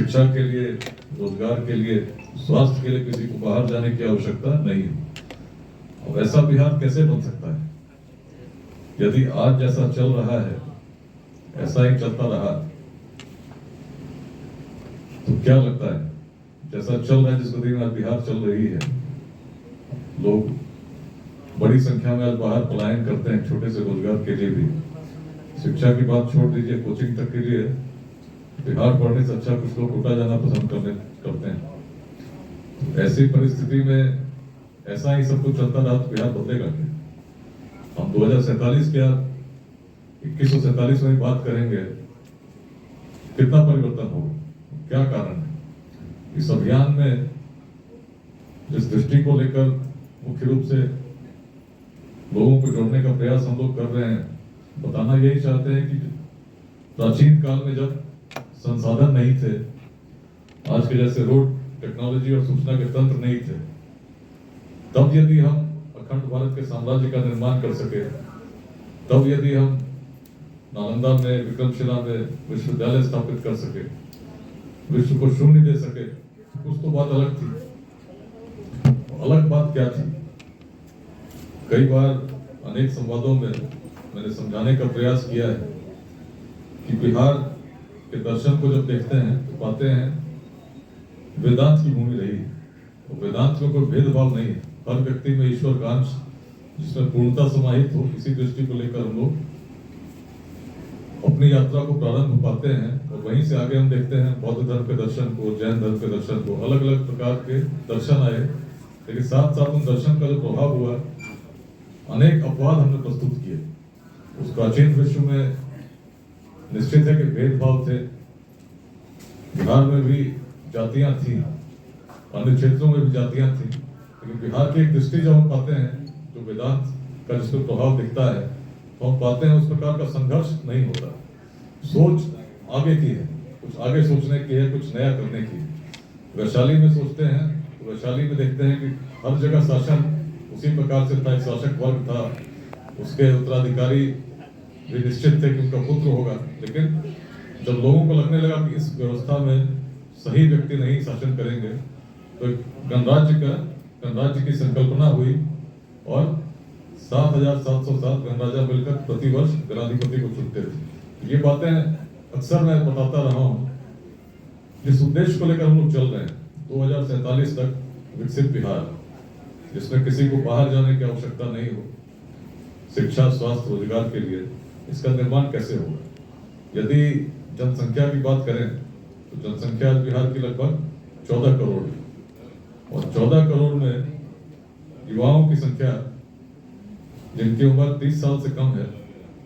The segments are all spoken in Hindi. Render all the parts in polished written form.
शिक्षा के लिए, रोजगार के लिए, स्वास्थ्य के लिए किसी को बाहर जाने की आवश्यकता नहीं है। और ऐसा बिहार कैसे बन सकता है यदि आज जैसा चल रहा है ऐसा ही चलता रहा? तो क्या लगता है जैसा चल रहा है, जिस गति में आज बिहार चल रही है, लोग बड़ी संख्या में आज बाहर पलायन करते हैं छोटे से रोजगार के लिए भी। शिक्षा की बात छोड़ दीजिए, कोचिंग तक के लिए बिहार पढ़ने से अच्छा कुछ लोग कोटा जाना पसंद करते हैं। तो ऐसी परिस्थिति में ऐसा ही सब कुछ चलता रहा तो बिहार बदलेगा क्या? हम 2047 क्या 2147 में बात करेंगे, कितना परिवर्तन होगा, क्या कारण है? इस अभियान में जिस दृष्टि को लेकर मुख्य रूप से लोगों को जोड़ने का प्रयास हम लोग कर रहे हैं, बताना यही चाहते हैं कि प्राचीन काल में जब संसाधन नहीं थे, आज के जैसे रोड, टेक्नोलॉजी और सूचना के तंत्र नहीं थे, तब यदि हम अखंड भारत के साम्राज्य का निर्माण कर सके, तब यदि हम नालंदा में, विक्रमशिला में विश्वविद्यालय स्थापित कर सके, विश्व को शून्य दे सके, कुछ तो बात अलग थी। अलग बात क्या थी? कई बार अनेक संवादों में मैंने समझाने का प्रयास किया है कि बिहार के दर्शन को जब देखते हैं तो पाते हैं वेदांत की भूमि रही है। और वेदांत में कोई भेदभाव नहीं है, हर व्यक्ति में ईश्वर का अंश जिसमें पूर्णता समाहित हो, इसी दृष्टि को लेकर हम लोग अपनी यात्रा को प्रारंभ पाते हैं। और वहीं से आगे हम देखते हैं बौद्ध धर्म के दर्शन को, जैन धर्म के दर्शन को, अलग अलग प्रकार के दर्शन आए। लेकिन साथ साथ उन दर्शन का जो प्रभाव हुआ, अनेक अपवाद हमने प्रस्तुत किए। उस प्राचीन विश्व में निश्चित है कि भेदभाव थे, बिहार में भी जातियां थी, अन्य क्षेत्रों में भी जातियां थी, लेकिन बिहार की एक दृष्टि जब हम पाते हैं, जो वेदांत का जिसमें प्रभाव दिखता है, तो हम पाते हैं उस प्रकार का संघर्ष नहीं होता। सोच आगे की है, कुछ आगे सोचने की है, कुछ नया करने की है। वैशाली में सोचते हैं तो वैशाली में देखते हैं कि हर जगह शासन उसी प्रकार से था, एक शासक वर्ग था, उसके उत्तराधिकारी भी निश्चित थे कि उनका पुत्र होगा। लेकिन जब लोगों को लगने लगा कि इस व्यवस्था में सही व्यक्ति नहीं शासन करेंगे, तो गणराज्य की संकल्पना हुई और 7,707 गणराजा मिलकर प्रतिवर्ष गणाधिपति को चुनते थे। ये बातें अक्सर मैं बताता रहा हूँ। जिस उद्देश्य को लेकर हम लोग चल रहे हैं 2047 तक विकसित बिहार, जिसमें किसी को बाहर जाने की आवश्यकता नहीं हो, शिक्षा, स्वास्थ्य, रोजगार के लिए, इसका निर्माण कैसे होगा? यदि जनसंख्या की बात करें तो जनसंख्या बिहार की लगभग 14 करोड़ है, और 14 करोड़ में युवाओं की संख्या जिनकी उम्र 30 साल से कम है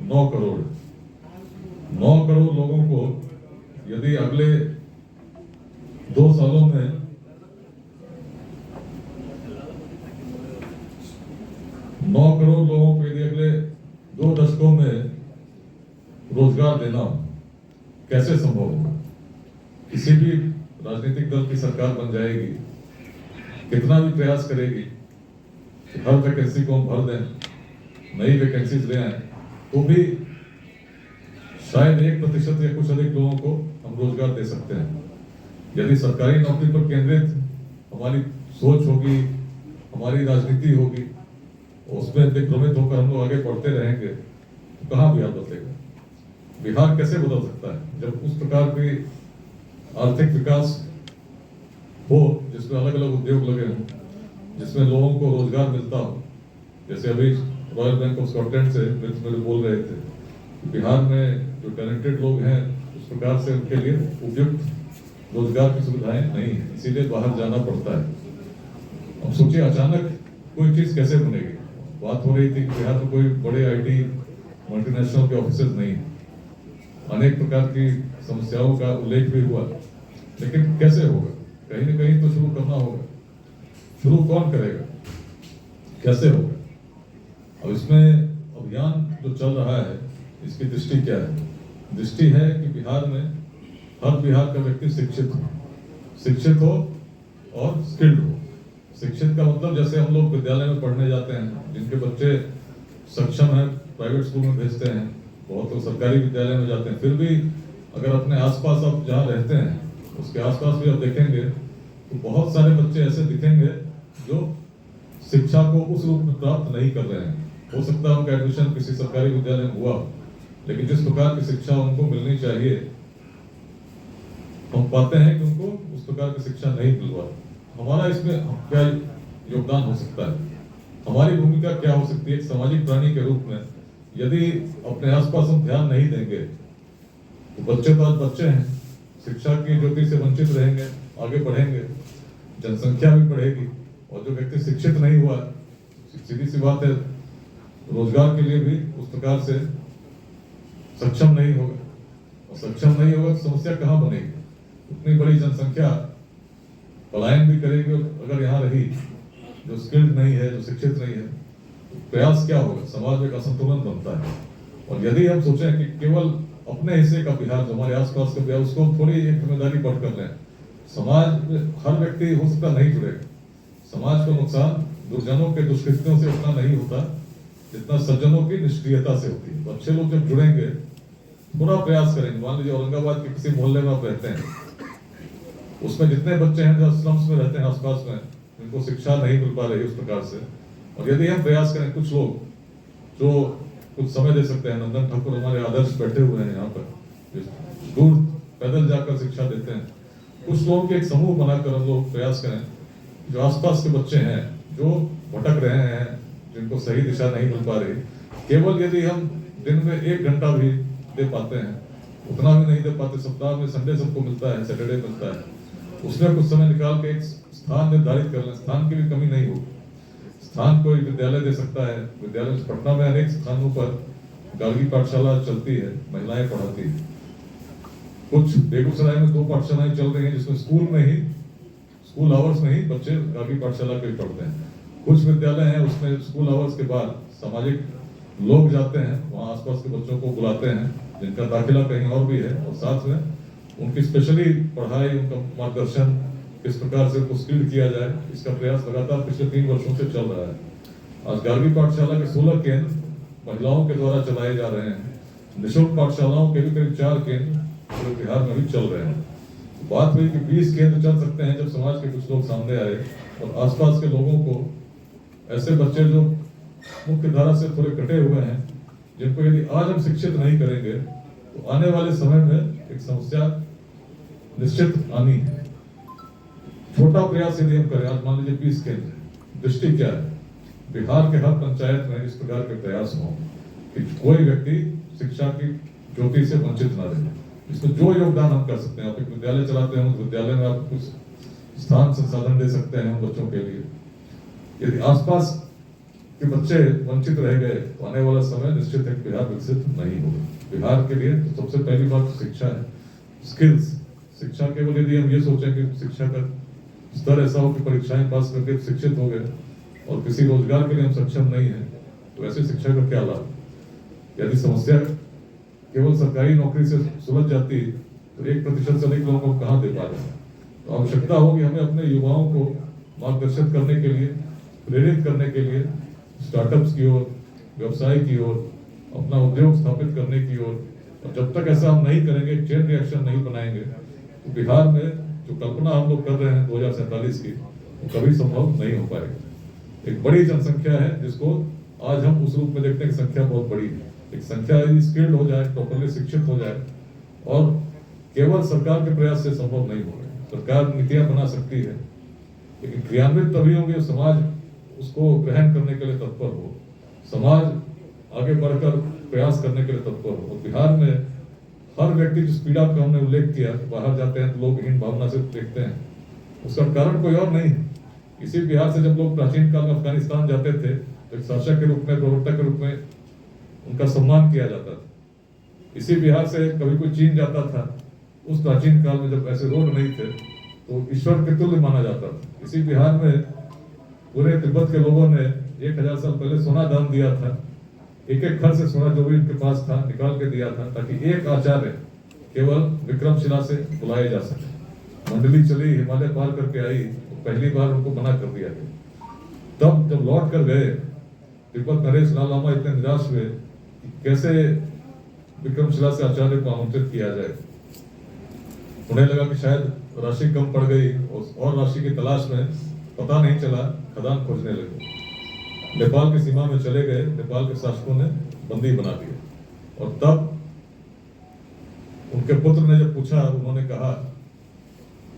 9 करोड़। 9 करोड़ लोगों को यदि अगले 2 सालों में अगले 2 दशकों में रोजगार देना कैसे संभव होगा? किसी भी राजनीतिक दल की सरकार बन जाएगी, कितना भी प्रयास करेगी कि हर वैकेंसी को हम भर दें, नई वैकेंसीज ले आए, तो भी शायद 1% या कुछ अधिक लोगों को हम रोजगार दे सकते हैं। यदि सरकारी नौकरी पर केंद्रित हमारी सोच होगी, हमारी राजनीति होगी, उसमें दिग्भ्रमित होकर हम लोग आगे बढ़ते रहेंगे, तो कहाँ बिहार बदलेगा? बिहार कैसे बदल सकता है जब उस प्रकार की आर्थिक विकास हो जिसमें अलग अलग उद्योग लगे हों, जिसमें लोगों को रोजगार मिलता हो। जैसे अभी रॉयल बैंक ऑफ स्कॉटलैंड से मेरे बोल रहे थे, बिहार में जो टैलेंटेड लोग हैं उस प्रकार से उनके लिए उपयुक्त रोजगार की सुविधाएं नहीं है, इसीलिए बाहर जाना पड़ता है। अब सोचिए अचानक कोई चीज कैसे बनेगी? बात हो रही थी कि बिहार में कोई बड़े आईटी मल्टीनेशनल के ऑफिसर्स नहीं, अनेक प्रकार की समस्याओं का उल्लेख भी हुआ, लेकिन कैसे होगा? कहीं ना कहीं तो शुरू करना होगा। शुरू कौन करेगा? कैसे होगा? अब इसमें अभियान जो चल रहा है, इसकी दृष्टि क्या है? दृष्टि है कि बिहार में हर बिहार का व्यक्ति शिक्षित हो और स्किल्ड हो। शिक्षित का मतलब जैसे हम लोग विद्यालय में पढ़ने जाते हैं, जिनके बच्चे सक्षम हैं प्राइवेट स्कूल में भेजते हैं, बहुत तो सरकारी विद्यालय में जाते हैं। फिर भी अगर अपने आसपास आप जहाँ रहते हैं उसके आसपास भी आप देखेंगे तो बहुत सारे बच्चे ऐसे दिखेंगे जो शिक्षा को उस रूप में प्राप्त नहीं कर रहे हैं। हो सकता है उनका एडमिशन किसी सरकारी विद्यालय में हुआ, लेकिन जिस प्रकार की शिक्षा उनको मिलनी चाहिए हम पाते हैं कि उनको उस प्रकार की शिक्षा नहीं मिल रहा। हमारा इसमें क्या योगदान हो सकता है, हमारी भूमिका क्या हो सकती है एक सामाजिक प्राणी के रूप में? यदि अपने आसपास हम ध्यान नहीं देंगे तो बच्चे तो आज बच्चे हैं, शिक्षा की ज्योति से वंचित रहेंगे, आगे बढ़ेंगे, जनसंख्या भी बढ़ेगी, और जो व्यक्ति शिक्षित नहीं हुआ, सीधी सी बात है, रोजगार के लिए भी उस प्रकार से सक्षम नहीं होगा, और सक्षम नहीं होगा तो समस्या कहाँ बनेगी? उतनी बड़ी जनसंख्या पलायन भी करेगी, और अगर यहाँ रही जो स्किल्ड नहीं है, जो शिक्षित नहीं है, तो प्रयास क्या होगा? समाज में एक असंतुलन बनता है। और यदि हम सोचें कि केवल अपने हिस्से का बिहार, जो हमारे आसपास का बिहार, उसको थोड़ी एक जिम्मेदारी बढ़ कर लें, समाज में हर व्यक्ति हो सकता नहीं जुड़ेगा। समाज को नुकसान दुर्जनों के दुष्कृत्यों से उतना नहीं होता जितना सज्जनों की निष्क्रियता से होती है। तो अच्छे लोग जब जुड़ेंगे, थोड़ा प्रयास करेंगे, मान लीजिए औरंगाबाद के किसी मोहल्ले में आप रहते हैं, उसमें जितने बच्चे हैं जो स्लम्स में रहते हैं आसपास में, जिनको शिक्षा नहीं मिल पा रही उस प्रकार से, और यदि हम प्रयास करें, कुछ लोग जो कुछ समय दे सकते हैं, नंदन ठाकुर हमारे आदर्श बैठे हुए हैं यहाँ पर, दूर पैदल जाकर शिक्षा देते हैं, कुछ लोगों के एक समूह बनाकर हम लोग प्रयास करें, जो आसपास के बच्चे हैं जो भटक रहे हैं, जिनको सही दिशा नहीं मिल पा रही, केवल यदि हम दिन में 1 घंटा भी दे पाते हैं, उतना भी नहीं दे पाते, सप्ताह में संडे सबको मिलता है, सैटरडे मिलता है, उसमें कुछ समय निकाल के एक स्थान निर्धारित कर लें। स्थान की भी कमी नहीं होगी, स्थान कोई विद्यालय दे सकता है। विद्यालय पटना में अनेक स्थानों पर गार्गी पाठशाला चलती है, महिलाएं पढ़ाती है। कुछ बेगूसराय में 2 पाठशालाएं चल रही हैं, जिसमें स्कूल आवर्स में ही बच्चे गार्गी पाठशाला के पढ़ते हैं। कुछ विद्यालय हैं उसमें स्कूल आवर्स के बाद सामाजिक लोग जाते हैं, वहाँ आसपास के बच्चों को बुलाते हैं जिनका दाखिला कहीं और भी है, और साथ में उनकी स्पेशली पढ़ाई, उनका मार्गदर्शन, किस प्रकार से उनको स्किल्ड किया जाए, इसका प्रयास लगातार पिछले 3 वर्षों से चल रहा है। आज गार्गी पाठशाला के 16 केंद्र महिलाओं के द्वारा चलाए जा रहे हैं। निःशुल्क पाठशालाओं के भी करीब 4 केंद्र पूरे बिहार में भी चल रहे हैं। बात हुई कि 20 केंद्र चल सकते हैं जब समाज के कुछ लोग सामने आए और आसपास के लोगों को, ऐसे बच्चे जो मुख्य धारा से थोड़े कटे हुए हैं, जिनको यदि आज हम शिक्षित नहीं करेंगे तो आने वाले समय में एक समस्या निश्चित आनी है। छोटा प्रयास यदि हम करें, आज मान लीजिए 20 केंद्र, दृष्टि क्या है? बिहार के हर पंचायत में इस प्रकार के प्रयास हो कि कोई व्यक्ति शिक्षा की ज्योति से वंचित ना रहे। इसमें जो योगदान हम कर सकते हैं, आप एक विद्यालय चलाते हैं, उस विद्यालय में आप कुछ स्थान संसाधन दे सकते हैं उन बच्चों के लिए। यदि आसपास के बच्चे वंचित रह गए तो आने वाला समय निश्चित है बिहार विकसित नहीं होगा। बिहार के लिए तो सबसे पहली बात शिक्षा है, स्किल्स। शिक्षा केवल यदि हम ये सोचें कि शिक्षा का स्तर ऐसा हो कि परीक्षाएं पास करके शिक्षित हो गए और किसी रोजगार के लिए हम सक्षम नहीं है, तो ऐसे शिक्षा का क्या लाभ? यदि समस्या केवल सरकारी नौकरी से सुलझ जाती तो 1% से अधिक लोगों को कहाँ दे पा रहे हैं? तो आवश्यकता होगी हमें अपने युवाओं को मार्गदर्शित करने के लिए, प्रेरित करने के लिए स्टार्टअप्स की ओर, व्यवसाय की ओर, अपना उद्योग स्थापित करने की ओर। और जब तक ऐसा हम नहीं करेंगे, चेन रिएक्शन नहीं बनाएंगे, तो बिहार में जो कल्पना हम लोग कर रहे हैं 2047 की, वो कभी संभव नहीं हो पाएगा। एक बड़ी जनसंख्या है जिसको आज हम उस रूप में देखते हैं कि संख्या बहुत बड़ी है। एक संख्या यदि स्किल्ड हो जाए, प्रॉपर्ली शिक्षित हो जाए, और केवल सरकार के प्रयास से संभव नहीं होगा। सरकार नीतियां बना सकती है, लेकिन क्रियान्वित तभी होंगे समाज उसको ग्रहण करने के लिए तत्पर हो, समाज आगे बढ़कर प्रयास करने के लिए तत्पर हो। और बिहार में हर व्यक्ति जिस पीड़ा का हमने उल्लेख किया, बाहर जाते हैं तो लोग हीन भावना से देखते हैं, उसका कारण कोई और नहीं है। इसी बिहार से जब लोग प्राचीन काल में अफगानिस्तान जाते थे तो एक शासक के रूप में, प्रवर्तक के रूप में उनका सम्मान किया जाता था। इसी बिहार से कभी कोई चीन जाता था, उस प्राचीन काल में जब ऐसे रोड नहीं थे तो ईश्वर के तुल्य माना जाता था। इसी बिहार में पूरे तिब्बत के लोगों ने 1000 साल पहले सोना दान दिया था। एक खर से सोना जो भी उनके पास था निकाल के दिया था, ताकि एक आचार्य केवल विक्रमशिला से बुलाए जा सके। मंडली चली, हिमालय पार करके आई, तो पहली बार उनको मना कर दिया गया। तब जब लौट कर गए तिब्बत नरेश लाल लामा इतने निराश हुए कि कैसे विक्रमशिला से आचार्य को आमंत्रित किया जाए। उन्हें लगा कि शायद राशि कम पड़ गई और राशि की तलाश में पता नहीं चला, खदान खोजने लगे। नेपाल की सीमा में चले गए, नेपाल के शासकों ने बंदी बना दिया। और तब उनके पुत्र ने जब पूछा, उन्होंने कहा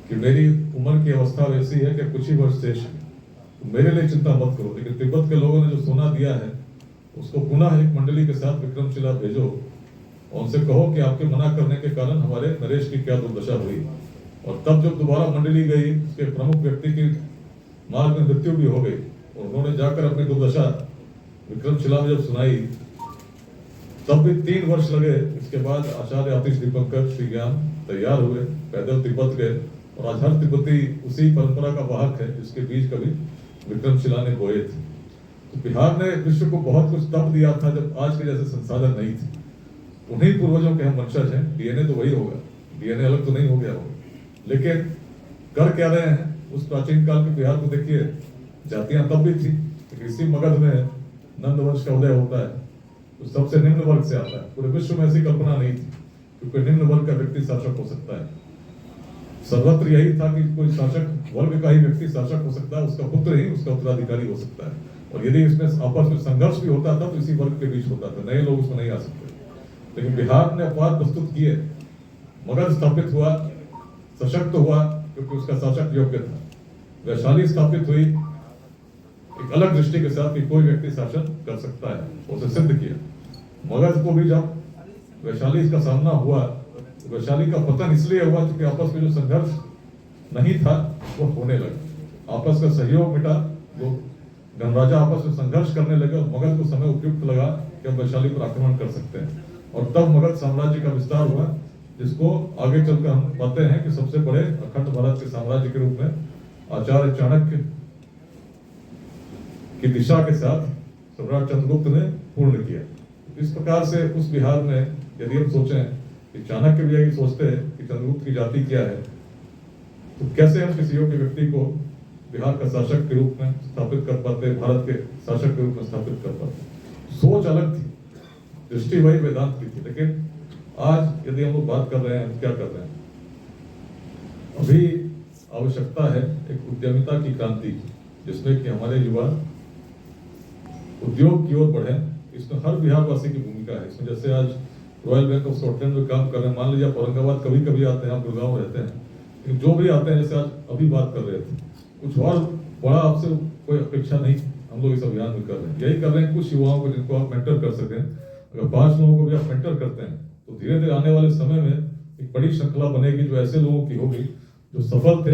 कि मेरी उम्र की अवस्था वैसी है कि कुछ ही वर्ष शेष है, तो मेरे लिए चिंता मत करो, लेकिन तिब्बत के लोगों ने जो सोना दिया है उसको पुनः एक मंडली के साथ विक्रमशिला भेजो और उनसे कहो कि आपके मना करने के कारण हमारे नरेश की क्या दुर्दशा हुई। और तब जब दोबारा मंडली गई, उसके प्रमुख व्यक्ति की मार्ग में मृत्यु भी हो गई और उन्होंने जाकर अपनी दुर्दशा विक्रमशिला में जब सुनाई, तब भी 3 वर्ष लगे। इसके बाद आचार्य आतिश दीपंकर श्री ज्ञान तैयार हुए, पैदल तिब्बत गए और आज हर तिब्बती उसी परंपरा का वाहक है जिसके बीज कभी विक्रमशिला ने बोए थे। तो बिहार ने विश्व को बहुत कुछ तब दिया था जब आज के जैसे संसाधन नहीं थे। उन्हीं पूर्वजों के हम वंशज हैं, डीएनए तो वही होगा, डीएनए अलग तो नहीं हो गया होगा, लेकिन कर क्या रहे हैं? उस प्राचीन काल के बिहार को देखिए, जातियां तब भी थी, इसी मगध में नंद वंश का उदय होता है, तो सबसे निम्न वर्ग से आता है। पूरे विश्व में ऐसी कल्पना नहीं थी क्योंकि निम्न वर्ग का व्यक्ति शासक हो सकता है। सर्वत्र यही था कि कोई शासक वर्ग का ही व्यक्ति शासक हो सकता है, उसका पुत्र ही उसका उत्तराधिकारी हो सकता है। और यदि इसमें आपस में संघर्ष भी होता था तो इसी वर्ग के बीच होता था, नए लोग उसमें नहीं आ सकते। लेकिन बिहार ने अपवाद प्रस्तुत किए, मगध स्थापित हुआ, सशक्त हुआ क्योंकि उसका शासक योग्य था। वैशाली स्थापित हुई एक अलग दृष्टि के साथ कि कोई व्यक्ति शासन कर सकता है, उसे सिद्ध किया। मगध को भी जब वैशाली का सामना हुआ, तो वैशाली का पतन इसलिए हुआ क्योंकि आपस में जो संघर्ष नहीं था वो होने लगा, आपस का सहयोग मिटा, लोग गणराजा आपस में संघर्ष करने लगे और मगध को समय उपयुक्त लगा कि हम वैशाली पर आक्रमण कर सकते हैं। और तब मगध साम्राज्य का विस्तार हुआ, जिसको आगे चलकर हम पाते हैं कि सबसे बड़े अखंड भारत के साम्राज्य के रूप में आचार्य चाणक्य की दिशा के साथ सम्राट चंद्रगुप्त ने पूर्ण किया। इस प्रकार से उस बिहार में यदि हम सोचें कि चाणक्य भी यही सोचते हैं कि चंद्रगुप्त की जाति क्या है, तो कैसे हम किसी योग्य व्यक्ति को बिहार का शासक के रूप में स्थापित कर पाते, भारत के शासक के रूप में स्थापित कर पाते? सोच अलग थी, दृष्टि वही वेदांत की थी। लेकिन आज यदि हम लोग बात कर रहे हैं, हम क्या कर रहे हैं? अभी आवश्यकता है एक उद्यमिता की क्रांति की, जिसमें कि हमारे युवा उद्योग की ओर बढ़े। इसमें हर बिहारवासी की भूमिका है। इसमें जैसे आज रॉयल बैंक ऑफ स्कॉटलैंड में काम कर रहे हैं, मान लीजिए आप औरंगाबाद कभी कभी आते हैं, आप गुड़गांव रहते हैं, लेकिन जो भी आते हैं, जैसे आज अभी बात कर रहे थे, कुछ और बड़ा आपसे कोई अपेक्षा नहीं हम लोग इस अभियान में कर रहे हैं। यही कर रहे हैं कुछ युवाओं को जिनको आप मेंटर कर सकें। अगर 5 लोगों को भी आप मेंटर करते हैं तो धीरे धीरे आने वाले समय में एक बड़ी श्रृंखला बनेगी जो ऐसे लोगों की होगी जो सफल थे,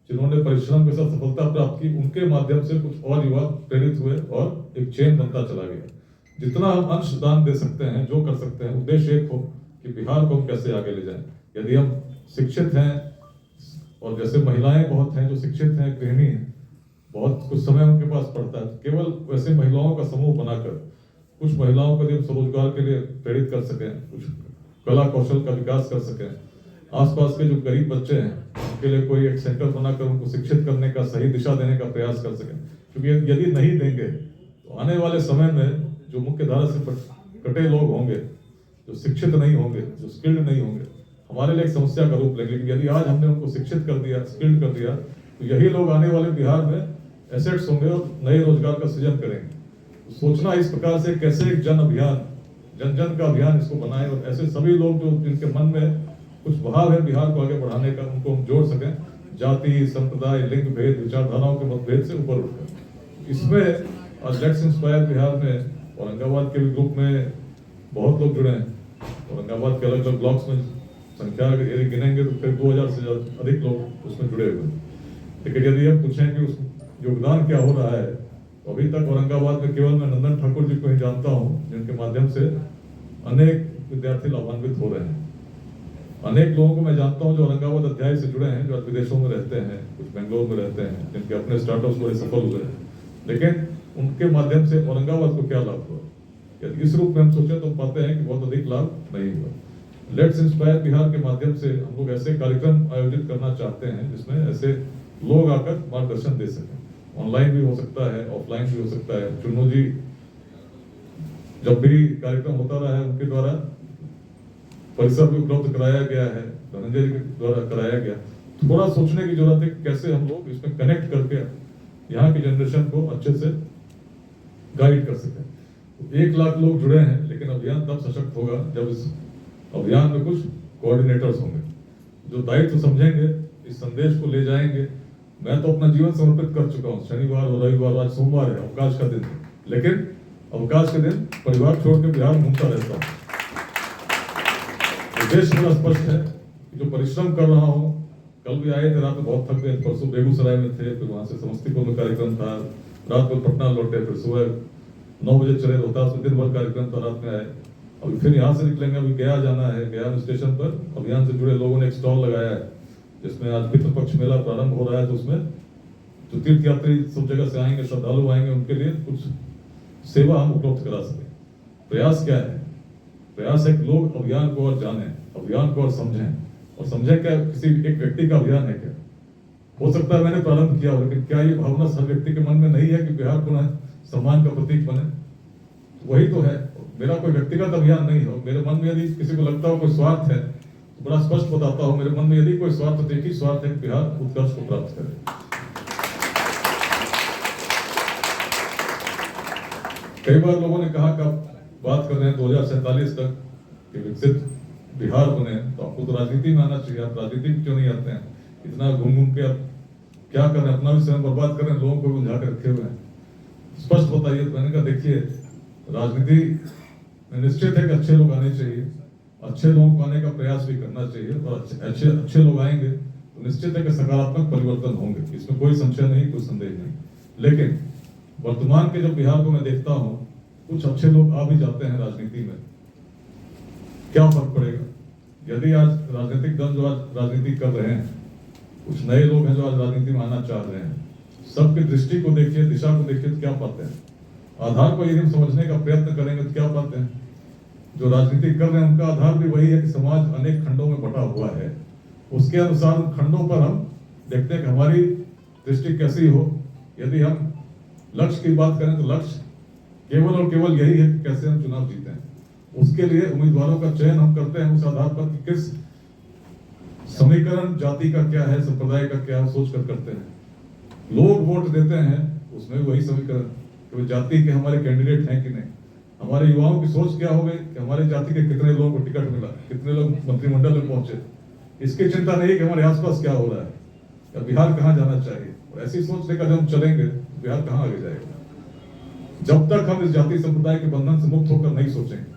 जिन्होंने परिश्रम के साथ सफलता प्राप्त की, उनके माध्यम से कुछ और युवा प्रेरित हुए और एक चेन बनता चला गया। जितना हम अंशदान दे सकते हैं, जो कर सकते हैं, उद्देश्य एक हो कि बिहार को हम कैसे आगे ले जाएं। यदि हम शिक्षित हैं, और जैसे महिलाएं बहुत हैं जो शिक्षित हैं, गृहिणी हैं, बहुत कुछ समय उनके पास पड़ता है, केवल वैसे महिलाओं का समूह बनाकर कुछ महिलाओं को यदि हम स्वरोजगार के लिए प्रेरित कर सकें, कुछ कला कौशल का विकास कर सकें, आसपास के जो गरीब बच्चे हैं उनके लिए कोई एक सेंटर बनाकर उनको शिक्षित करने का, सही दिशा देने का प्रयास कर सकें। क्योंकि यदि नहीं देंगे तो आने वाले समय में जो मुख्य धारा से कटे लोग होंगे, जो शिक्षित नहीं होंगे, जो स्किल्ड नहीं होंगे, हमारे लिए एक समस्या का रूप लेंगे। यदि आज हमने उनको शिक्षित कर दिया, स्किल्ड कर दिया, तो यही लोग आने वाले बिहार में एसेट्स होंगे और नए रोजगार का सृजन करेंगे। तो सोचना इस प्रकार से कैसे एक जन अभियान, जन जन का अभियान इसको बनाए और ऐसे सभी लोग जो जिनके मन में कुछ भाव है बिहार को आगे बढ़ाने का, उनको हम जोड़ सकें, जाति, संप्रदाय, लिंग भेद, विचारधाराओं के मतभेद से ऊपर उठकर। इसमें आज लेट्स इंस्पायर बिहार में औरंगाबाद के भी ग्रुप में बहुत लोग जुड़े हैं। औरंगाबाद के अलग अलग ब्लॉक्स में संख्या यदि गिनेंगे तो फिर 2000 से अधिक लोग उसमें जुड़े हुए हैं। लेकिन यदि हम पूछें कि उस योगदान क्या हो रहा है, तो अभी तक औरंगाबाद में केवल मैं नंदन ठाकुर जी को ही जानता हूँ, जिनके माध्यम से अनेक विद्यार्थी लाभान्वित हो रहे हैं। अनेक लोगों को मैं जानता हूं जो औरंगाबाद अध्याय से जुड़े हैं, जो विदेशों में रहते हैं, कुछ बेंगलोर में रहते हैं, जिनके अपने स्टार्टअप्स बड़े सफल हुए हैं। लेकिन उनके माध्यम से औरंगाबाद को क्या लाभ हुआ? यदि इस रूप में हम सोचें तो पाते हैं कि बहुत अधिक लाभ नहीं हुआ। लेट्स इंस्पायर बिहार के माध्यम से हम लोग ऐसे कार्यक्रम आयोजित करना चाहते हैं जिसमें ऐसे लोग आकर मार्गदर्शन दे सकें। ऑनलाइन भी हो सकता है, ऑफलाइन भी हो सकता है। चुन्नू जी जब भी कार्यक्रम होता रहा है उनके द्वारा परिसर भी उपलब्ध कराया गया है, धनंजय जी के द्वारा कराया गया। थोड़ा सोचने की जरूरत है कि कैसे हम लोग इसमें कनेक्ट करके यहाँ की जनरेशन को अच्छे से गाइड कर सकें। तो 1 लाख लोग जुड़े हैं, लेकिन अभियान तब सशक्त होगा जब इस अभियान में कुछ कोऑर्डिनेटर्स होंगे जो दायित्व समझेंगे, इस संदेश को ले जाएंगे। मैं तो अपना जीवन समर्पित कर चुका हूँ। शनिवार और रविवार, आज सोमवार है, अवकाश का दिन, लेकिन अवकाश के दिन परिवार छोड़ के बिहार घूमता रहता हूँ। उद्देश्य बड़ा स्पष्ट है कि जो परिश्रम कर रहा हूँ, कल भी आए थे, रात में बहुत थक गए, परसों बेगूसराय में थे, फिर वहां से समस्तीपुर में कार्यक्रम था, रात में पटना लौटे, फिर सुबह 9 बजे चले रोहतास में, दिन भर कार्यक्रम था, रात में आए। अभी फिर यहाँ से निकलेंगे, अभी गया जाना है। गया स्टेशन पर अभियान से जुड़े लोगों ने एक स्टॉल लगाया है जिसमें आज पितृपक्ष मेला प्रारंभ हो रहा है। तो उसमें जो तीर्थ यात्री सब जगह से आएंगे, श्रद्धालु आएंगे, उनके लिए कुछ सेवा हम उपलब्ध करा सके। प्रयास क्या है? प्रयास है कि लोग अभियान को और जाने, अभियान को और समझें क्या किसी एक व्यक्ति का अभियान है क्या? हो सकता है मैंने प्रारंभ किया हो, लेकिन क्या ये भावना हर व्यक्ति के मन में नहीं है कि बिहार पुनः सम्मान का प्रतीक बने? वही तो है। मेरा कोई व्यक्तिगत अभियान नहीं हो। मेरे मन में यदि किसी को लगता हो कोई स्वार्थ है, तो बड़ा स्पष्ट बताता हूं, मेरे मन में यदि कोई स्वार्थ है तो एक ही स्वार्थ है कि बिहार उत्कर्ष को प्राप्त करे। कई बार लोगों ने कहा कि आप बात कर रहे हैं 2047 तक कि विकसित बिहार बने, तो आपको तो राजनीति में आना चाहिए। आप राजनीति में क्यों नहीं आते हैं? इतना घूम घूम के आप क्या कर रहे हैं? अपना भी समय बर्बाद कर रहे हैं, लोगों को भी उलझा के रखे हुए हैं। स्पष्ट बताइए। मैंने कहा देखिए, राजनीति में निश्चित है कि अच्छे लोग आने चाहिए, अच्छे लोगों को आने का प्रयास भी करना चाहिए, और अच्छे लोग आएंगे तो निश्चित है कि सकारात्मक परिवर्तन होंगे, इसमें कोई संशय नहीं, कोई संदेह नहीं। लेकिन वर्तमान के जो बिहार को मैं देखता हूं, कुछ अच्छे लोग आ भी जाते हैं राजनीति में, क्या फर्क पड़ेगा? यदि आज राजनीतिक दल जो आज राजनीति कर रहे हैं, कुछ नए लोग हैं जो आज राजनीति में आना चाह रहे हैं, सबकी दृष्टि को देखिए, दिशा को देखिए, तो क्या पाते हैं? आधार को यदि हम समझने का प्रयत्न करेंगे तो क्या पाते हैं? जो राजनीति कर रहे हैं उनका आधार भी वही है कि समाज अनेक खंडों में बटा हुआ है। उसके अनुसार उन खंडों पर हम देखते हैं कि हमारी दृष्टि कैसी हो। यदि हम लक्ष्य की बात करें तो लक्ष्य केवल और केवल यही है कि कैसे हम चुनाव जीते हैं। उसके लिए उम्मीदवारों का चयन हम करते हैं उस आधार पर कि किस समीकरण जाति का क्या है, संप्रदाय का क्या है, सोच कर करते हैं। लोग वोट देते हैं, उसमें वही समीकरण कि जाति के हमारे कैंडिडेट हैं कि नहीं। हमारे युवाओं की सोच क्या हो गई कि हमारे जाति के कितने लोगों को टिकट मिला, कितने लोग मंत्रिमंडल में पहुंचे। इसकी चिंता नहीं कि हमारे आसपास क्या हो रहा है या बिहार कहाँ जाना चाहिए। और ऐसी सोच लेकर जब हम चलेंगे तो बिहार कहाँ आगे जाएगा? जब तक हम इस जाति संप्रदाय के बंधन से मुक्त होकर नहीं सोचेंगे।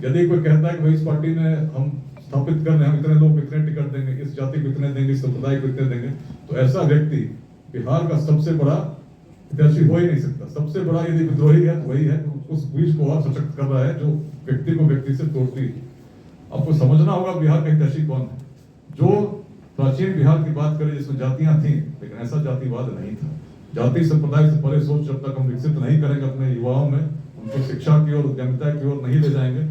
यदि कोई कहता है कि भाई इस पार्टी में हम स्थापित कर रहे हैं, हम इतने लोग इतने टिकट देंगे, इस जाति को इतने देंगे, इस संप्रदाय को इतने देंगे, तो ऐसा व्यक्ति बिहार का सबसे बड़ा हितैषी हो ही नहीं सकता। सबसे बड़ा यदि विद्रोही है तो वही है, उस बीज को और सशक्त कर रहा है जो व्यक्ति को व्यक्ति से तोड़ती है। आपको समझना होगा बिहार का हितैषी कौन है। जो प्राचीन बिहार की बात करें जिसमें जातियां थी, लेकिन ऐसा जातिवाद नहीं था। जाति संप्रदाय से परे सोच जब तक हम विकसित नहीं करेंगे अपने युवाओं में, उनको शिक्षा की ओर, उद्यमिता की ओर नहीं ले जाएंगे,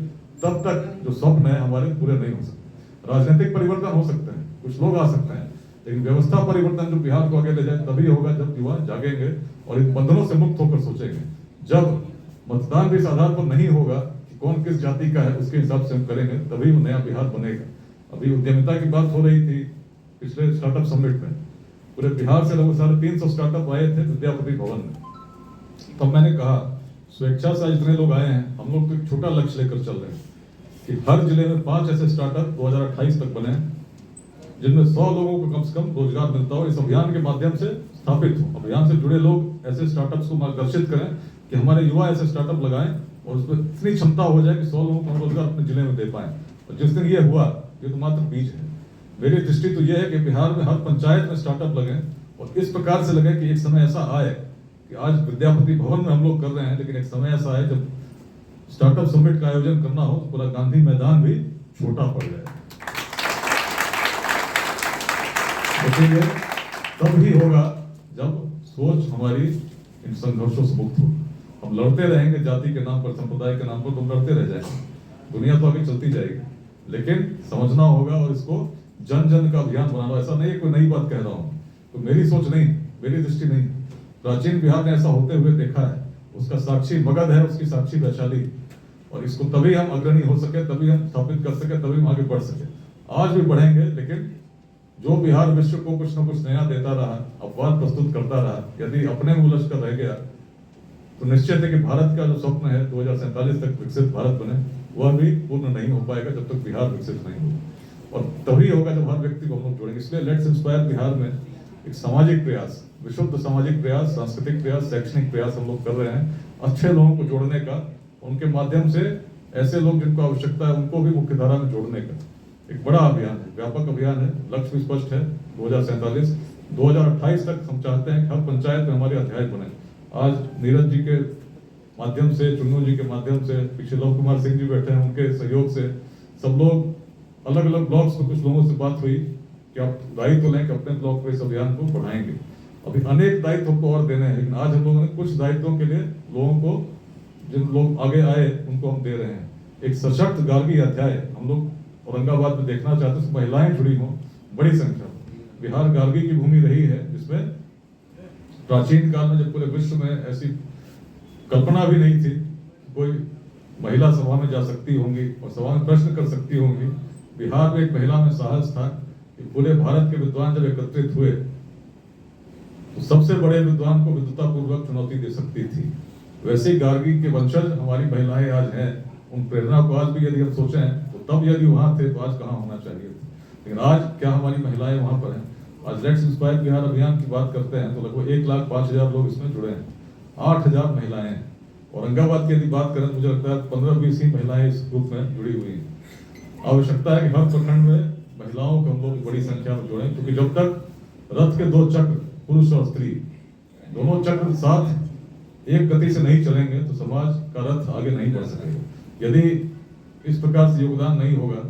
तब तक जो स्वप्न है हमारे पूरे नहीं हो सकते। राजनीतिक परिवर्तन हो सकते हैं, कुछ लोग आ सकते हैं, लेकिन व्यवस्था परिवर्तन जो बिहार को आगे ले जाए तभी होगा जब युवा जागेंगे और इन बंधनों से मुक्त होकर सोचेंगे। जब मतदान भी इस आधार पर नहीं होगा कि कौन किस जाति का है, उसके हिसाब से हम करेंगे, तभी वो नया बिहार बनेगा। अभी उद्यमिता की बात हो रही थी पिछले स्टार्टअप समिट में, पूरे बिहार से लगभग 350 स्टार्टअप आए थे विद्यापति भवन में। तब मैंने कहा स्वेच्छा से जितने लोग आए हैं, हम लोग तो एक छोटा लक्ष्य लेकर चल रहे हैं कि हर जिले में 5 ऐसे स्टार्टअप 2028 तक बने जिनमें 100 लोगों को कम से कम रोजगार मिलता हो, इस अभियान के माध्यम से स्थापित हो। अभियान से जुड़े लोग ऐसे स्टार्टअप्स को मार्गदर्शित करें कि हमारे युवा ऐसे स्टार्टअप लगाएं और उसमें इतनी क्षमता हो जाए कि 100 लोगों को हम रोजगार अपने जिले में दे पाएं। और जिस दिन ये हुआ, ये तो मात्र बीज है। मेरी दृष्टि तो यह है कि बिहार में हर पंचायत में स्टार्टअप लगे और इस प्रकार से लगे कि एक समय ऐसा आए कि आज विद्यापति भवन में हम लोग कर रहे हैं, लेकिन एक समय ऐसा है जब स्टार्टअप समिट का आयोजन करना हो तो पूरा गांधी मैदान भी छोटा पड़ जाए। इसलिए तब ही होगा जब सोच हमारी इन संघर्षों से मुक्त हो। हम लड़ते रहेंगे जाति के नाम पर, संप्रदाय के नाम पर, तो लड़ते रह जाएंगे। दुनिया तो आगे चलती जाएगी, लेकिन समझना होगा और इसको जन जन का अभियान बनाना। ऐसा नहीं है कोई नई बात कह रहा हूं, तो मेरी सोच नहीं, मेरी दृष्टि नहीं, प्राचीन बिहार ने ऐसा होते हुए देखा है। उसका साक्षी मगध है, उसकी साक्षी वैशाली। और इसको तभी हम अग्रणी हो सके, तभी हम स्थापित कर सके, तभी हम आगे बढ़ सके। आज भी बढ़ेंगे, लेकिन जो बिहार विश्व को कुछ न कुछ नया देता रहा, अपवाद प्रस्तुत करता रहा, यदि अपने में उलझ कर रह गया तो निश्चित है कि भारत का जो स्वप्न है 2047 तक विकसित भारत बने, वह भी पूर्ण नहीं हो पाएगा जब तक बिहार विकसित नहीं होगा। और तभी होगा जब हर व्यक्ति को हम लोग जोड़ेंगे। इसलिए लेट्स इंस्पायर बिहार में एक सामाजिक प्रयास, विशुद्ध सामाजिक प्रयास, सांस्कृतिक प्रयास, शैक्षणिक प्रयास हम लोग कर रहे हैं अच्छे लोगों को जोड़ने का, उनके माध्यम से ऐसे लोग जिनको आवश्यकता है उनको भी मुख्य धारा में जोड़ने का एक बड़ा अभियान है, व्यापक अभियान है। लक्ष्य भी स्पष्ट है 2047 2028 तक हम चाहते हैं कि हर पंचायत में हमारे अध्याय बने। आज नीरज जी के माध्यम से, चुन्नू जी के माध्यम से, पीछे लव कुमार सिंह जी बैठे हैं, उनके सहयोग से सब लोग अलग अलग ब्लॉक्स में, कुछ लोगों से बात हुई कि आप दायित्व लें कि अपने ब्लॉक में इस अभियान को बढ़ाएंगे। अभी अनेक दायित्व हमको और देने हैं, लेकिन आज हम लोगों ने कुछ दायित्वों के लिए लोगों को, जिन लोग आगे आए उनको हम दे रहे हैं। एक सशक्त गार्गी अध्याय हम लोग औरंगाबाद में देखना चाहते हैं, महिलाएं जुड़ी हों बड़ी संख्या। बिहार गार्गी की भूमि रही है, जिसमें प्राचीन काल में जब पूरे विश्व में ऐसी कल्पना भी नहीं थी कोई महिला सभा में जा सकती होंगी और सभा में प्रश्न कर सकती होंगी, बिहार में एक महिला में साहस था कि पूरे भारत के विद्वान जब एकत्रित हुए तो सबसे बड़े विद्वान को विद्वतापूर्वक चुनौती दे सकती थी। वैसे गार्गी के वंशज हमारी महिलाएं आज हैं। उन प्रेरणा को आज भी यदि हम सोचें तो तब यदि वहां थे तो आज कहां होना चाहिए था, लेकिन आज क्या हमारी महिलाएं वहां पर हैं? आज लेट्स इंस्पायर बिहार अभियान की बात करते हैं तो लगभग 1,05,000 लोग इसमें जुड़े हैं, 8,000 महिलाएं हैं। औरंगाबाद की यदि बात करें तो मुझे लगता है 15-20 ही महिलाएं इस ग्रुप में जुड़ी हुई हैं। आवश्यकता है कि हर प्रखंड में महिलाओं को हम लोग बड़ी संख्या में जोड़ें, क्योंकि जब तक रथ के 2 चक्र, पुरुष और स्त्री दोनों चक्र साथ एक गति से नहीं चलेंगे तो समाज का रथ आगे नहीं बढ़ सकेगा। यदि इस प्रकार से योगदान नहीं होगा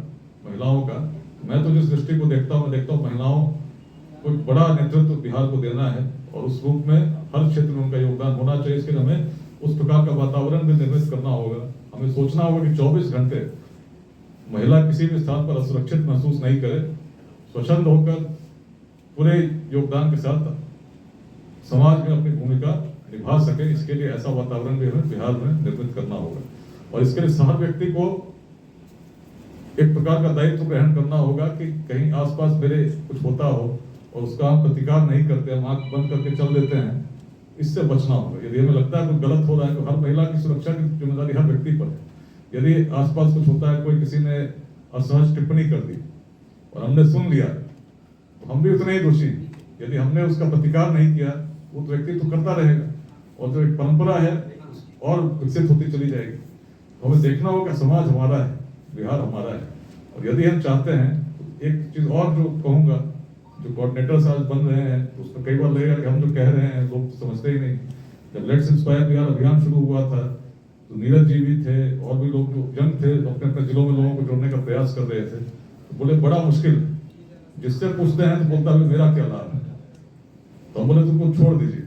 महिलाओं का, मैं तो जिस दृष्टि को देखता हूँ, मैं देखता हूँ महिलाओं को बड़ा नेतृत्व बिहार को देना है और उस रूप में हर क्षेत्र में उनका योगदान होना चाहिए। इसके लिए हमें उस प्रकार का वातावरण भी निर्मित करना होगा। हमें सोचना होगा कि 24 घंटे महिला किसी भी स्थान पर असुरक्षित महसूस नहीं करे, स्वच्छंद होकर पूरे योगदान के साथ समाज में अपनी भूमिका निभा सके। इसके लिए ऐसा वातावरण भी हमें बिहार में निर्मित करना होगा और इसके लिए हर व्यक्ति को एक प्रकार का दायित्व ग्रहण करना होगा कि कहीं आसपास मेरे कुछ होता हो और उसका हम प्रतिकार नहीं करते, हम आंख बंद करके चल देते हैं, इससे बचना होगा। यदि हमें लगता है कुछ गलत हो रहा है तो हर महिला की सुरक्षा की जिम्मेदारी हर व्यक्ति पर है। यदि आसपास कुछ होता है, कोई किसी ने असहज टिप्पणी कर दी और हमने सुन लिया तो हम भी उतने ही दोषी। यदि हमने उसका प्रतिकार नहीं किया वो तो व्यक्ति तो करता रहेगा और जो एक परंपरा है और विकसित होती चली जाएगी। तो हमें देखना होगा समाज हमारा है, बिहार हमारा है। और यदि हम चाहते हैं तो एक चीज और जो कहूंगा, जो कोऑर्डिनेटर्स आज बन रहे हैं तो उसमें कई बार लगेगा कि हम जो कह रहे हैं लोग तो समझते ही नहीं। जब लेट्स इंस्पायर बिहार अभियान शुरू हुआ था तो नीरज जी भी थे और भी लोग जो यंग थे अपने अपने जिलों में लोगों को जोड़ने का प्रयास कर रहे थे। तो बोले बड़ा मुश्किल, जिससे पूछते हैं तो बोलता है मेरा क्या लाभ है, तो हम बोले तुमको छोड़ दीजिए,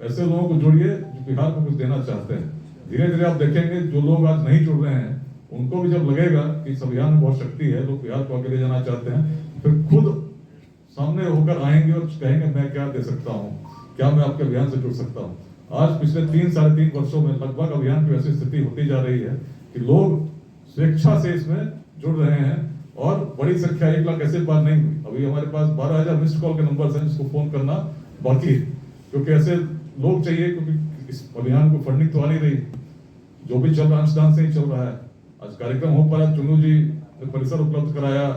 ऐसे लोगों को जोड़िए जो बिहार को कुछ देना चाहते हैं। धीरे धीरे आप देखेंगे जो लोग आज नहीं जुड़ रहे हैं उनको भी जब लगेगा कि इस अभियान में बहुत शक्ति है, लोग बिहार को आगे ले जाना चाहते हैं, फिर खुद सामने होकर आएंगे और कहेंगे मैं क्या दे सकता हूँ, क्या मैं आपके अभियान से जुड़ सकता हूँ। आज पिछले 3-3.5 वर्षों में लगभग अभियान की ऐसी स्थिति होती जा रही है कि लोग स्वेच्छा से इसमें जुड़ रहे हैं और बड़ी संख्या 1 लाख ऐसे पार नहीं हुई। अभी हमारे पास 12,000 मिस्ड कॉल के नंबर हैं जिसको फोन करना बाकी है, क्योंकि ऐसे लोग चाहिए, क्योंकि इस अभियान को फंडिंग तो आ नहीं रही, जो भी चल रहा अनुदान से ही चल रहा है। आज कार्यक्रम हो पा रहा, चुन्नू जी ने परिसर उपलब्ध कराया,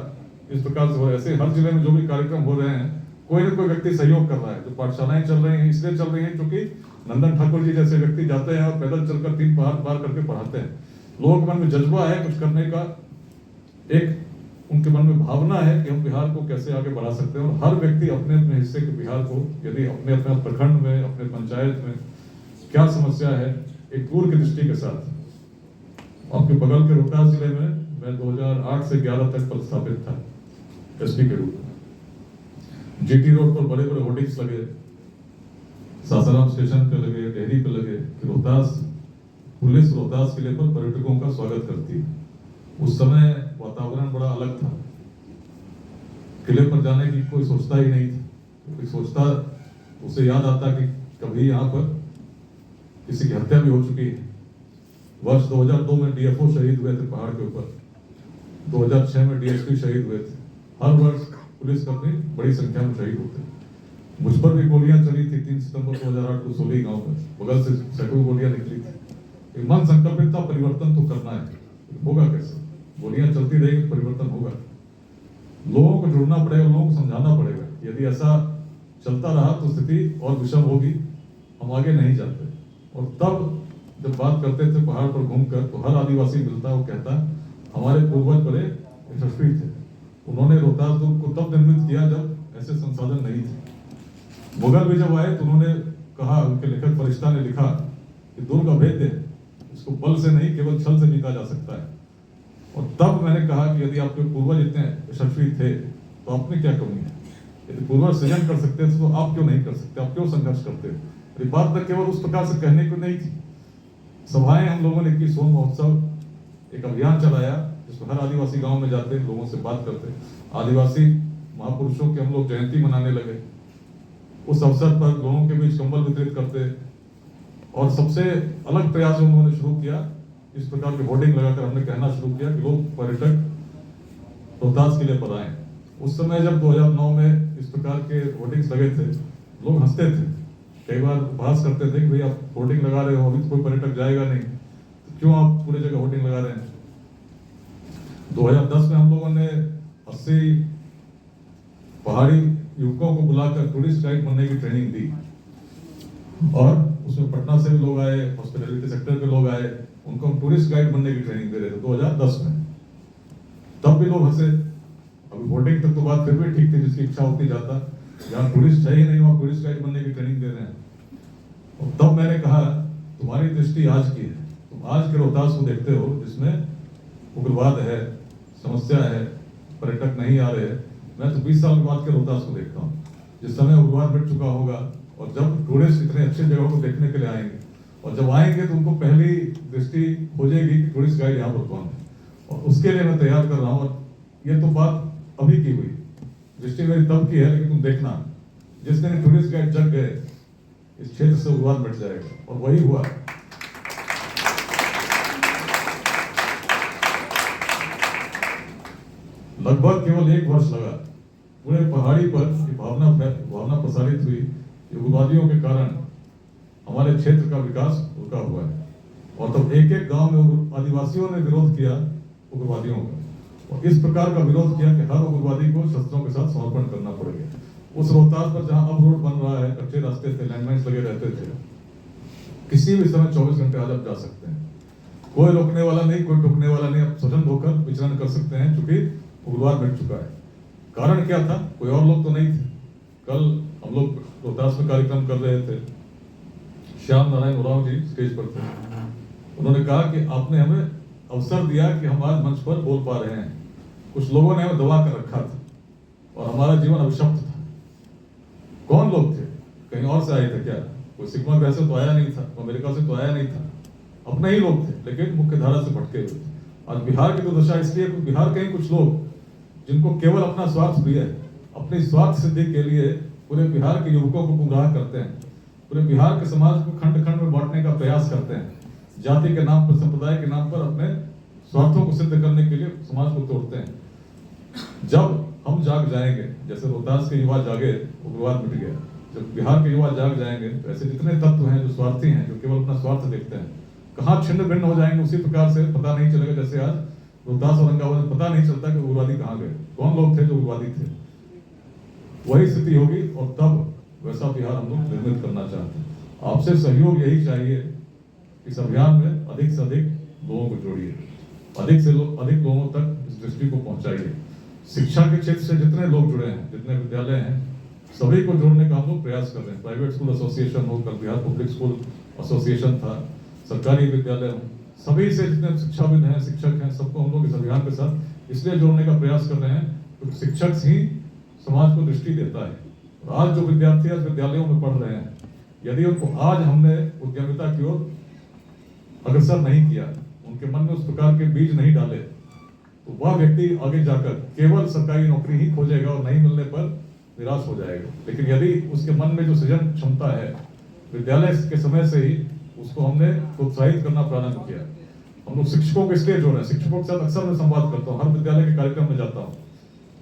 इस प्रकार से ऐसे हर जिले में जो भी कार्यक्रम हो रहे हैं कोई ना कोई व्यक्ति सहयोग कर रहा है। जो पाठशालाएं चल रही हैं इसलिए चल रही हैं क्योंकि नंदन ठाकुर जी जैसे व्यक्ति जाते हैं और पैदल चलकर 3 पहाड़ पार करके पढ़ाते हैं। लोगों के मन में जज्बा है कुछ करने का, एक उनके मन में भावना है कि हम बिहार को कैसे आगे बढ़ा सकते हैं। और हर व्यक्ति अपने अपने हिस्से के बिहार को, यदि अपने अपने प्रखंड में, अपने पंचायत में क्या समस्या है, एक दूर की दृष्टि के साथ। आपके बगल के रोहतास जिले में मैं 2008 से 11 तक पदस्थापित था एसपी के रूप में। जीटी रोड पर बड़े बड़े होर्डिंग्स लगे, सासाराम स्टेशन पे लगे, डेहरी पे लगे, रोहतास पुलिस रोहतास किले पर पर्यटकों का स्वागत करती है। उस समय वातावरण बड़ा अलग था, किले पर जाने की कोई सोचता ही नहीं था। कोई सोचता उसे याद आता कि कभी यहाँ पर किसी की हत्या भी हो चुकी है। वर्ष 2002 में डीएफओ शहीद हुए थे पहाड़ के ऊपर, 2006 में डीएसपी शहीद हुए थे। हर वर्ष पुलिसकर्मी बड़ी संख्या में शहीद होते हैं। मुझ पर भी गोलियां चली थी 3 सितंबर 2008 को सोली गांव में, बगल से सैकड़ों गोलियां निकली थी। मन संकल्पित था परिवर्तन तो करना है, होगा कैसे? गोलियां चलती रहेगी तो परिवर्तन होगा। लोगों को जुड़ना पड़ेगा, लोगों को समझाना पड़ेगा। यदि ऐसा चलता रहा तो स्थिति और विषम होगी, हम आगे नहीं जाते। और तब जब बात करते थे पहाड़ पर घूमकर, तो हर आदिवासी मिलता, वो कहता हमारे पूर्वज बड़े यशस्वी थे, उन्होंने रोहतास दुर्ग को तब निर्मित किया जब ऐसे संसाधन नहीं थे। मुगल भी जब आए तो उन्होंने कहा, उनके लेखक फरिश्ता ने लिखा कि दुर्ग अभेद्य है, इसको बल से नहीं केवल छल से जीता जा सकता है। और तब मैंने कहा कि यदि आपके पूर्वज इतने यशस्वी थे तो आप में क्या कमी है? यदि पूर्वज सृजन कर सकते थे तो आप क्यों नहीं कर सकते? आप क्यों संघर्ष करते? ये बात न केवल उस प्रकार से कहने को नहीं थी। सभाएं हम लोगों ने की, सोन महोत्सव एक अभियान चलाया जिसमें हर आदिवासी गांव में जाते, लोगों से बात करते, आदिवासी महापुरुषों की हम लोग जयंती मनाने लगे। उस अवसर पर लोगों के बीच कंबल वितरित करते, और सबसे अलग प्रयास उन्होंने शुरू किया, इस प्रकार के होर्डिंग लगाकर हमने कहना शुरू किया कि लोग पर्यटक रोहतास के लिए पर आए। उस समय जब 2009 में इस प्रकार के होर्डिंग्स लगे थे, लोग हंसते थे, कई बार उपहास करते थे कि भाई आप होर्डिंग लगा रहे हो, अभी तो कोई पर्यटक जाएगा नहीं, तो क्यों आप पूरे जगह होर्डिंग लगा रहे हैं? 2010 में हम लोगों ने 80 पहाड़ी युवकों को बुलाकर टूरिस्ट गाइड बनने की ट्रेनिंग दी, और उसमें पटना से भी लोग आए, हॉस्पिटैलिटी सेक्टर के लोग आए, उनको हम टूरिस्ट गाइड बनने की ट्रेनिंग दे रहे थे 2010 में। तब भी लोग हंसे। अभी होर्डिंग तक तो बात फिर भी ठीक थी, जिसकी इच्छा होती जाता, जहाँ टूरिस्ट है ही नहीं वहाँ टूरिस्ट गाइड बनने की ट्रेनिंग दे रहे हैं। और तब मैंने कहा तुम्हारी दृष्टि आज की है, तुम आज के रोहतास को देखते हो जिसमें उग्रवाद है, समस्या है, पर्यटक नहीं आ रहे हैं। मैं तो 20 साल बाद के रोहतास को देखता हूँ, जिस समय उग्रवाद मिट चुका होगा, और जब टूरिस्ट इतने अच्छे जगहों को देखने के लिए आएंगे, और जब आएंगे तो उनको पहली दृष्टि हो जाएगी कि टूरिस्ट गाइड यहाँ पर कौन है, और उसके लिए मैं तैयार कर रहा हूँ। और ये तो बात अभी की हुई, दृष्टि मेरी तब की है, लेकिन तुम देखना जिस दिन टूरिस्ट गाइड जग गए इस क्षेत्र से उग्रवाद मिट जाएगा, और वही हुआ। लगभग केवल 1 वर्ष लगा, पूरे पहाड़ी पर भावना प्रसारित हुई। उग्रवादियों के कारण हमारे क्षेत्र का विकास रुका हुआ है, और तब एक गांव में आदिवासियों ने विरोध किया उग्रवादियों का, और इस प्रकार का विरोध किया कि हर उग्रवादी को शस्त्रों के साथ समर्पण करना पड़ेगा। उस रोहतास पर जहां अब रोड बन रहा है, कच्चे रास्ते थे, लैंडमाइंस लगे रहते थे, किसी भी समय 24 घंटे आज आप जा सकते हैं, कोई रोकने वाला नहीं, कोई टोकने वाला नहीं, आप स्वतंत्र होकर विचरण कर सकते हैं, क्योंकि उग्रवाद मिट चुका है। कारण क्या था? कोई और लोग तो नहीं थे। कल हम लोग रोहतास में कार्यक्रम कर रहे थे, श्याम नारायण उरांव जी स्टेज पर थे। उन्होंने कहा कि आपने हमें अवसर दिया कि हम आज मंच पर बोल पा रहे हैं। कुछ लोगों ने हमें दबा कर रखा था और हमारा जीवन अभिशप्त था। कौन लोग थे? कहीं और से आए थे क्या? कोई सिग्मा ग्रह से तो आया नहीं था, अमेरिका से तो आया नहीं था, अपने ही लोग थे, लेकिन मुख्य धारा से भटके हुए थे। आज बिहार की तो दशा इसलिए क्योंकि बिहार के कुछ लोग जिनको केवल अपना स्वार्थ प्रिय है, अपनी स्वार्थ सिद्धि के लिए पूरे बिहार के युवकों को गुमराह करते हैं, पूरे बिहार के समाज को खंड खंड में बांटने का प्रयास करते हैं, जाति के नाम पर, संप्रदाय के नाम पर अपने स्वार्थों को सिद्ध करने के लिए समाज को तोड़ते हैं। जब हम जाग जाएंगे, जैसे रोहतास के युवा जागे, उग्रवाद मिट गया, जब बिहार के युवा जाग जाएंगे तो ऐसे जितने तत्व हैं जो स्वार्थी हैं, जो केवल अपना स्वार्थ देखते हैं, कहाँ छिन्न भिन्न हो जाएंगे। उसी प्रकार से पता नहीं चलेगा जैसे आज रोहतास औरंगाबाद में पता नहीं चलता कि उग्रवादी कहाँ गए, कौन लोग थे जो उग्रवादी थे। वही स्थिति होगी और तब वैसा बिहार हम लोग निर्मित करना चाहते हैं। आपसे सहयोग यही चाहिए, इस अभियान में अधिक से अधिक लोगों को जोड़िए, अधिक से अधिक लोगों तक इस दृष्टि को पहुंचाइए। शिक्षा के क्षेत्र से जितने लोग जुड़े हैं, जितने विद्यालय हैं, सभी को जोड़ने का हम लोग प्रयास कर रहे हैं। प्राइवेट स्कूल एसोसिएशन हो, कल बिहार पब्लिक स्कूल एसोसिएशन था, सरकारी विद्यालय हो, सभी से जितने शिक्षाविद हैं, शिक्षक हैं, सबको हम लोग इस अभियान के साथ इसलिए जोड़ने का प्रयास कर रहे हैं क्योंकि शिक्षक ही समाज को दृष्टि देता है। और आज जो विद्यार्थी आज विद्यालयों में पढ़ रहे हैं, यदि उनको आज हमने उद्यमिता की ओर अग्रसर नहीं किया, उनके मन में उस प्रकार के बीज नहीं डाले, तो वह व्यक्ति आगे जाकर केवल सरकारी नौकरी ही खोजेगा और नहीं मिलने पर निराश हो जाएगा। लेकिन यदि उसके मन में जो सृजन क्षमता है, विद्यालय के समय से ही उसको हमने प्रोत्साहित करना प्रारंभ किया। हम लोग शिक्षकों को इसलिए जोड़ रहे हैं, शिक्षकों के साथ अक्सर मैं संवाद करता हूँ, हर विद्यालय के कार्यक्रम में जाता हूँ,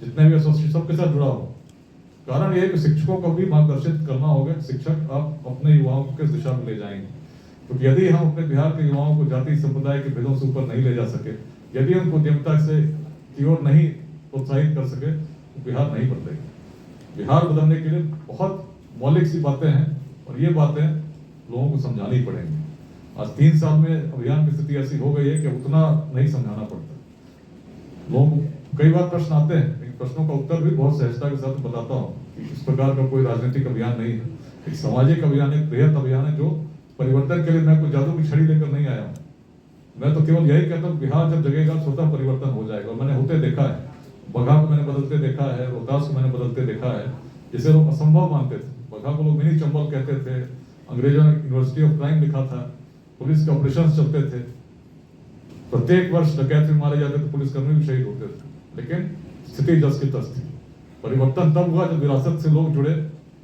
जितने भी सबके साथ जुड़ा हो। कारण यह है कि शिक्षकों को भी मार्गदर्शित करना होगा। शिक्षक आप अपने युवाओं को किस दिशा में ले जाएंगे, क्योंकि यदि हम अपने बिहार के युवाओं को जाति संप्रदाय के भेदों से ऊपर नहीं ले जा सके, यदि उनको उद्यमिता से की ओर नहीं प्रोत्साहित कर सके, तो बिहार नहीं बदलेगा। बिहार बदलने के लिए बहुत मौलिक सी बातें हैं और ये बातें लोगों को समझानी पड़ेंगी। आज 3 साल में अभियान की स्थिति ऐसी हो गई है कि उतना नहीं समझाना पड़ता। लोगों को कई बार प्रश्न आते हैं, इन प्रश्नों का उत्तर भी बहुत सहजता के साथ बताता हूँ कि इस प्रकार का कोई राजनीतिक अभियान नहीं है, एक सामाजिक अभियान, एक बृहत अभियान है जो परिवर्तन के लिए मैं कोई जादू की छड़ी लेकर नहीं आया हूँ। मैं तो केवल यही कहता हूँ, बिहार जब जगेगा स्वतः परिवर्तन हो जाएगा। मैंने होते देखा है, बगहा को मैंने बदलते देखा है, रोहतास को मैंने बदलते देखा है। जिसे लोग असंभव मानते थे, बगहा को लोग मिनी चंबल कहते थे, अंग्रेजों ने यूनिवर्सिटी ऑफ क्राइम लिखा था, पुलिस के ऑपरेशन चलते थे, प्रत्येक वर्ष डकैत भी मारे जाते थे, पुलिसकर्मी भी शहीद होते थे, लेकिन स्थिति जस की तस थी। परिवर्तन तब हुआ जब विरासत से लोग जुड़े,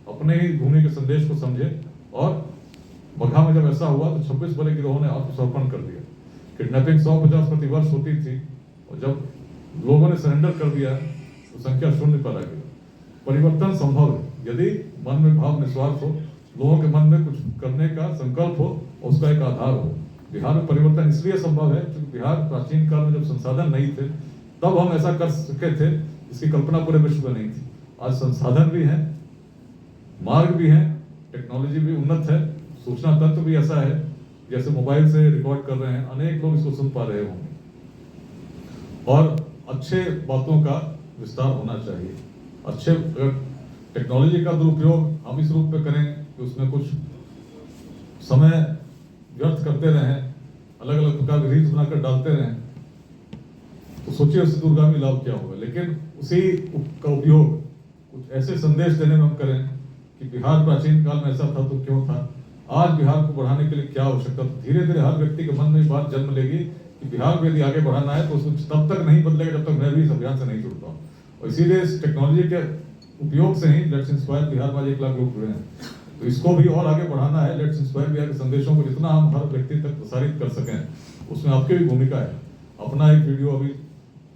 अपने ही भूमि के संदेश को समझे, और बगहा में जब ऐसा हुआ तो 26 बड़े गिरोहों ने आत्मसमर्पण कर दिया। किडनैपिंग 150 प्रति वर्ष होती थी, और जब लोगों ने सरेंडर कर दिया तो संख्या 0 पर आ गई। परिवर्तन संभव है यदि मन में भाव निस्वार्थ हो, लोगों के मन में कुछ करने का संकल्प हो और उसका एक आधार हो। बिहार में परिवर्तन इसलिए संभव है क्योंकि बिहार प्राचीन काल में जब संसाधन नहीं थे तब हम ऐसा कर सके थे जिसकी कल्पना पूरे विश्व में नहीं थी। आज संसाधन भी है, मार्ग भी है, टेक्नोलॉजी भी उन्नत है, सूचना तंत्र भी ऐसा है, जैसे मोबाइल से रिकॉर्ड कर रहे हैं, अनेक लोग इसको सुन पा रहे होंगे, और अच्छे बातों का विस्तार होना चाहिए। अच्छे अगर टेक्नोलॉजी का दुरुपयोग हम इस रूप में करें कि उसमें कुछ समय व्यर्थ करते रहें, अलग अलग प्रकार के रील्स बनाकर डालते रहें, तो सोचिए उससे दूरगामी लाभ क्या होगा। लेकिन उसी का उपयोग कुछ ऐसे संदेश देने में हम करें कि बिहार प्राचीन काल में ऐसा था तो क्यों था, आज बिहार को बढ़ाने के लिए क्या आवश्यकता, तो धीरे धीरे हर व्यक्ति के मन में बात जन्म लेगी कि बिहार को यदि आगे बढ़ाना है तो उसको तब तक नहीं बदलेगा जब तक मैं भी इस अभियान से नहीं जुड़ता हूँ। और इसीलिए इस टेक्नोलॉजी के उपयोग से ही लेट्स इंस्पायर बिहार में 1 लाख लोग जुड़े हैं, तो इसको भी और आगे बढ़ाना है। लेट्स इंस्पायर बिहार के संदेशों को जितना हम हर व्यक्ति तक प्रसारित कर सकें, उसमें आपकी भी भूमिका है। अपना एक वीडियो, अभी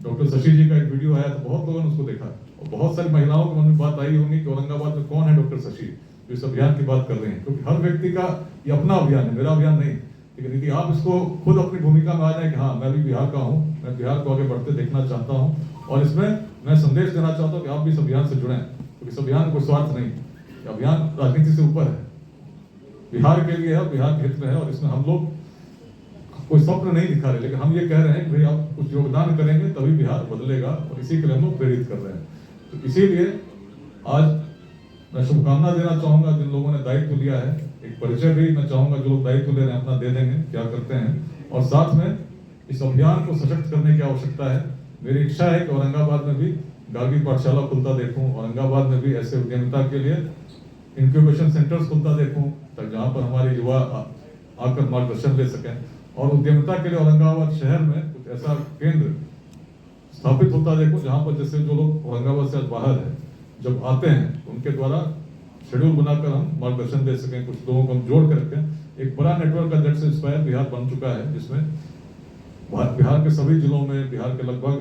डॉक्टर शशि जी का एक वीडियो आया तो बहुत लोगों ने उसको देखा, और बहुत सारी महिलाओं के मन में बात आई होंगी कि औरंगाबाद में कौन है डॉक्टर शशि जो इस अभियान की बात कर रहे हैं, क्योंकि हर व्यक्ति का ये अपना अभियान है, मेरा अभियान नहीं। लेकिन यदि आप इसको खुद अपनी भूमिका में आ जाए कि हाँ मैं भी बिहार का हूँ, मैं बिहार को आगे बढ़ते देखना चाहता हूँ, और इसमें मैं संदेश देना चाहता हूँ कि आप भी इस अभियान से जुड़ें, क्योंकि इस अभियान को स्वार्थ नहीं, अभियान राजनीति से ऊपर है, बिहार के लिए है, बिहार के हित में है, और इसमें हम लोग कोई स्वप्न नहीं दिखा रहे, लेकिन हम ये कह रहे हैं कि भाई आप कुछ योगदान करेंगे तभी बिहार बदलेगा, और इसी के लिए हम लोग प्रेरित कर रहे हैं। तो इसीलिए आज मैं शुभकामना देना चाहूंगा जिन लोगों ने दायित्व लिया है, एक परिचय भी मैं चाहूंगा जो लोग दायित्व ले रहे हैं अपना दे देंगे क्या करते हैं, और साथ में इस अभियान को सशक्त करने की आवश्यकता है। मेरी इच्छा है कि औरंगाबाद में भी गार्गी पाठशाला खुलता देखूं, औरंगाबाद में भी ऐसे उद्यमिता के लिए इंक्यूबेशन सेंटर्स खुलता देखूं, तक जहां पर हमारे युवा आकर मार्गदर्शन ले सकें, और उद्यमिता के लिए औरंगाबाद शहर में कुछ ऐसा केंद्र स्थापित होता देखो जहां पर जैसे जो लोग औरंगाबाद से बाहर है जब आते हैं उनके द्वारा शेड्यूल बनाकर हम मार्गदर्शन दे सकें, कुछ लोगों को हम जोड़ कर रखें। एक बड़ा नेटवर्क का लेट्स इंस्पायर बिहार बन चुका है, जिसमें बिहार के सभी जिलों में, बिहार के लगभग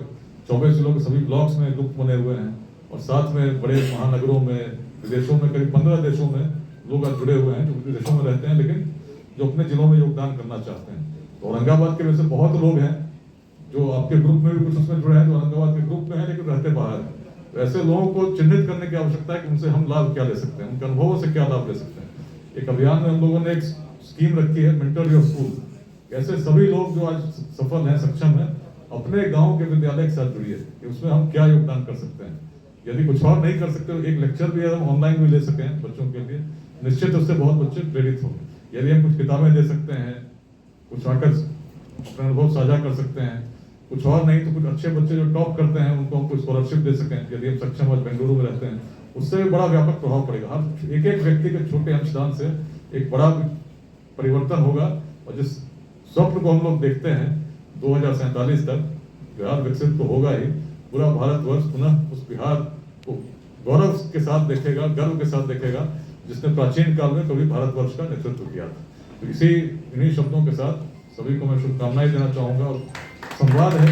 24 जिलों के सभी ब्लॉक्स में ग्रुप बने हुए हैं, और साथ में बड़े महानगरों में, विदेशों में करीब 15 देशों में लोग आज जुड़े हुए हैं जो विदेशों में रहते हैं लेकिन जो अपने जिलों में योगदान करना चाहते हैं। तो औरंगाबाद के वैसे बहुत लोग हैं जो आपके ग्रुप में भी कुछ उसमें जुड़े हैं, जो औरंगाबाद के ग्रुप में है लेकिन रहते बाहर हैं। तो ऐसे लोगों को चिन्हित करने की आवश्यकता है कि उनसे हम लाभ क्या ले सकते हैं, उनके अनुभवों से क्या लाभ ले सकते हैं। एक अभियान में हम लोगों ने एक स्कीम रखी है, मेंटर योर स्कूल। ऐसे सभी लोग जो आज सफल हैं, सक्षम हैं, अपने गांव के विद्यालय के साथ जुड़िए कि उसमें हम क्या योगदान कर सकते हैं। यदि कुछ और नहीं कर सकते, एक लेक्चर भी हम ऑनलाइन भी ले सकें बच्चों के लिए, निश्चित उससे बहुत बच्चे प्रेरित होंगे। यदि हम कुछ किताबें दे सकते हैं, कुछ आकर अनुभव साझा कर सकते हैं, कुछ और नहीं तो कुछ अच्छे बच्चे जो टॉप करते हैं उनको हम कुछ स्कॉलरशिप दे सकें, यदि हम सक्षम और बेंगलुरु में रहते हैं, उससे भी बड़ा व्यापक प्रभाव पड़ेगा। हर एक एक व्यक्ति के छोटे अंशदान से एक बड़ा परिवर्तन होगा। और जिस स्वप्न को हम लोग देखते हैं 2047 तक बिहार विकसित तो होगा ही, पूरा भारतवर्ष पुनः उस बिहार को गौरव के साथ देखेगा, गर्व के साथ देखेगा जिसने प्राचीन काल में कभी भारतवर्ष का नेतृत्व किया था। तो इन्हीं शब्दों के साथ सभी को मैं शुभकामनाएं देना चाहूंगा। और संवाद है